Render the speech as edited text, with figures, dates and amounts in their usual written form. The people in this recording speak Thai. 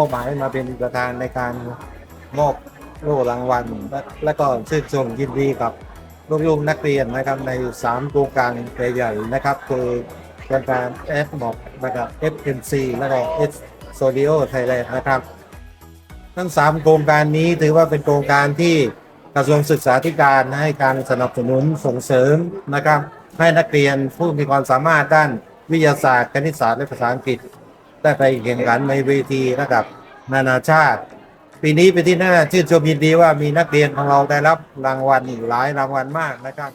อบหมายมาเป็นประธานในการมอบโล่รางวัลและก็ชื่นชมยินดีกับลูกๆนักเรียนนะครับใน3โครงการใหญ่ๆนะครับคือโครงการ F หมอกนะครับ FMC แล้วก็ S Solio Thailand นะครับทั้ง3โครงการนี้ถือว่าเป็นโครงการที่กระทรวงศึกษาธิการให้การสนับสนุนส่งเสริมนะครับให้นักเรียนผู้มีความสามารถด้านวิทยาศาสตร์คณิตศาสตร์และภาษาอังกฤษได้ไปแข่งขันในเวทีระดับนานาชาติปีนี้เป็นที่น่าชื่นชมยินดีว่ามีนักเรียนของเราได้รับรางวัลอีกหลายรางวัลมากนะครับ